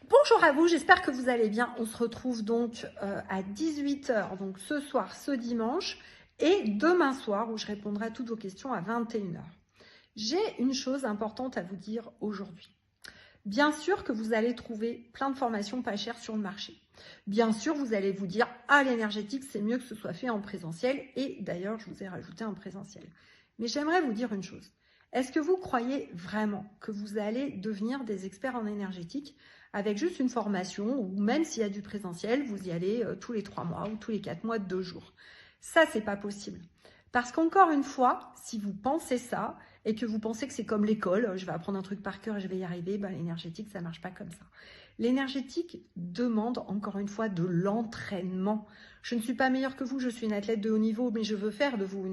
Bonjour à vous, j'espère que vous allez bien. On se retrouve donc à 18 h, donc ce soir, ce dimanche, et demain soir où je répondrai à toutes vos questions à 21 h. J'ai une chose importante à vous dire aujourd'hui. Bien sûr que vous allez trouver plein de formations pas chères sur le marché. Bien sûr, vous allez vous dire « Ah, l'énergétique, c'est mieux que ce soit fait en présentiel » et d'ailleurs, je vous ai rajouté un présentiel. Mais j'aimerais vous dire une chose. Est-ce que vous croyez vraiment que vous allez devenir des experts en énergétique avec juste une formation ou même s'il y a du présentiel, vous y allez tous les 3 mois ou tous les 4 mois, 2 jours? Ça, c'est pas possible. Parce qu'encore une fois, si vous pensez ça et que vous pensez que c'est comme l'école, je vais apprendre un truc par cœur et je vais y arriver, ben, l'énergétique, ça marche pas comme ça. L'énergétique demande encore une fois de l'entraînement. Je ne suis pas meilleure que vous, je suis une athlète de haut niveau, mais je veux faire de vous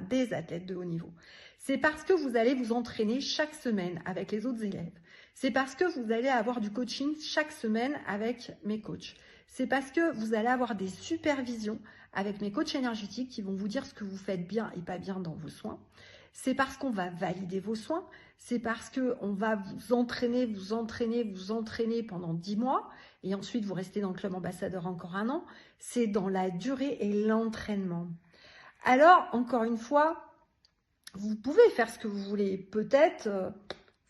des athlètes de haut niveau. C'est parce que vous allez vous entraîner chaque semaine avec les autres élèves. C'est parce que vous allez avoir du coaching chaque semaine avec mes coachs. C'est parce que vous allez avoir des supervisions avec mes coachs énergétiques qui vont vous dire ce que vous faites bien et pas bien dans vos soins. C'est parce qu'on va valider vos soins. C'est parce qu'on va vous entraîner pendant 10 mois et ensuite vous restez dans le club ambassadeur encore 1 an. C'est dans la durée et l'entraînement. Alors, encore une fois, vous pouvez faire ce que vous voulez. Peut-être,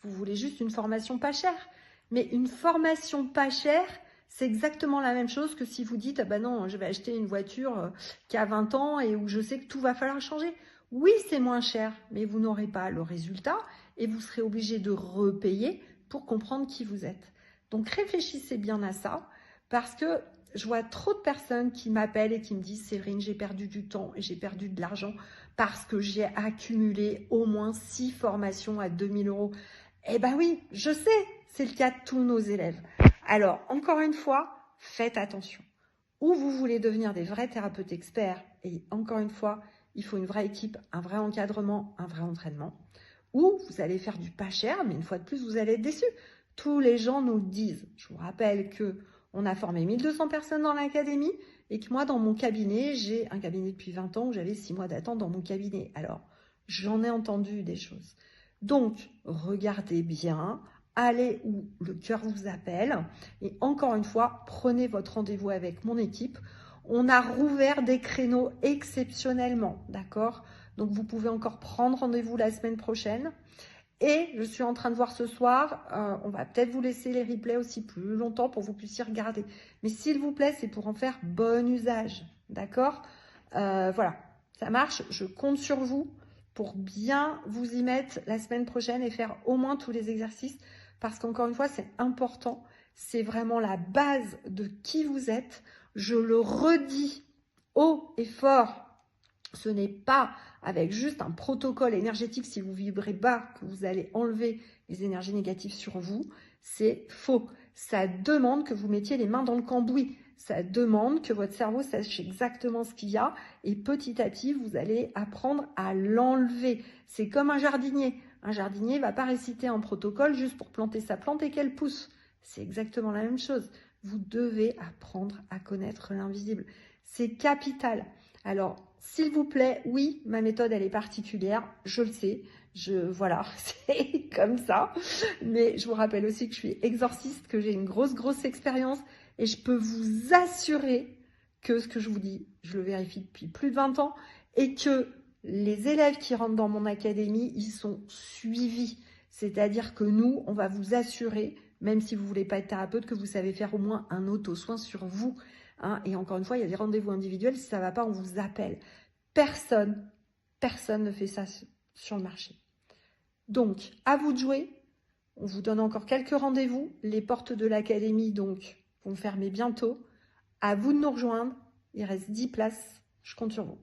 vous voulez juste une formation pas chère. Mais une formation pas chère, c'est exactement la même chose que si vous dites « Ah ben non, je vais acheter une voiture qui a 20 ans et où je sais que tout va falloir changer ». Oui, c'est moins cher, mais vous n'aurez pas le résultat et vous serez obligé de repayer pour comprendre qui vous êtes. Donc, réfléchissez bien à ça parce que je vois trop de personnes qui m'appellent et qui me disent « Séverine, j'ai perdu du temps et j'ai perdu de l'argent parce que j'ai accumulé au moins 6 formations à 2000 €. » Eh ben oui, je sais, c'est le cas de tous nos élèves. Alors, encore une fois, faites attention. Ou vous voulez devenir des vrais thérapeutes experts, et encore une fois, il faut une vraie équipe, un vrai encadrement, un vrai entraînement. Ou vous allez faire du pas cher, mais une fois de plus, vous allez être déçus. Tous les gens nous le disent. Je vous rappelle qu'on a formé 1200 personnes dans l'académie et que moi, dans mon cabinet, j'ai un cabinet depuis 20 ans où j'avais 6 mois d'attente dans mon cabinet. Alors, j'en ai entendu des choses. Donc, regardez bien, allez où le cœur vous appelle. Et encore une fois, prenez votre rendez-vous avec mon équipe. On a rouvert des créneaux exceptionnellement, d'accord? Donc, vous pouvez encore prendre rendez-vous la semaine prochaine. Et je suis en train de voir ce soir, on va peut-être vous laisser les replays aussi plus longtemps pour que vous puissiez regarder. Mais s'il vous plaît, c'est pour en faire bon usage, d'accord? Voilà, ça marche, je compte sur vous pour bien vous y mettre la semaine prochaine et faire au moins tous les exercices parce qu'encore une fois, c'est important. C'est vraiment la base de qui vous êtes. Je le redis haut et fort. Ce n'est pas avec juste un protocole énergétique, si vous vibrez bas, que vous allez enlever les énergies négatives sur vous. C'est faux. Ça demande que vous mettiez les mains dans le cambouis. Ça demande que votre cerveau sache exactement ce qu'il y a et petit à petit, vous allez apprendre à l'enlever. C'est comme un jardinier. Un jardinier ne va pas réciter un protocole juste pour planter sa plante et qu'elle pousse. C'est exactement la même chose. Vous devez apprendre à connaître l'invisible. C'est capital. Alors, s'il vous plaît, oui, ma méthode, elle est particulière, je le sais, voilà, c'est comme ça. Mais je vous rappelle aussi que je suis exorciste, que j'ai une grosse expérience et je peux vous assurer que ce que je vous dis, je le vérifie depuis plus de 20 ans et que les élèves qui rentrent dans mon académie, ils sont suivis. C'est-à-dire que nous, on va vous assurer, même si vous ne voulez pas être thérapeute, que vous savez faire au moins un auto-soin sur vous. Hein, et encore une fois, il y a des rendez-vous individuels. Si ça ne va pas, on vous appelle. Personne ne fait ça sur le marché. Donc, à vous de jouer. On vous donne encore quelques rendez-vous. Les portes de l'académie, donc, vont fermer bientôt. À vous de nous rejoindre. Il reste 10 places. Je compte sur vous.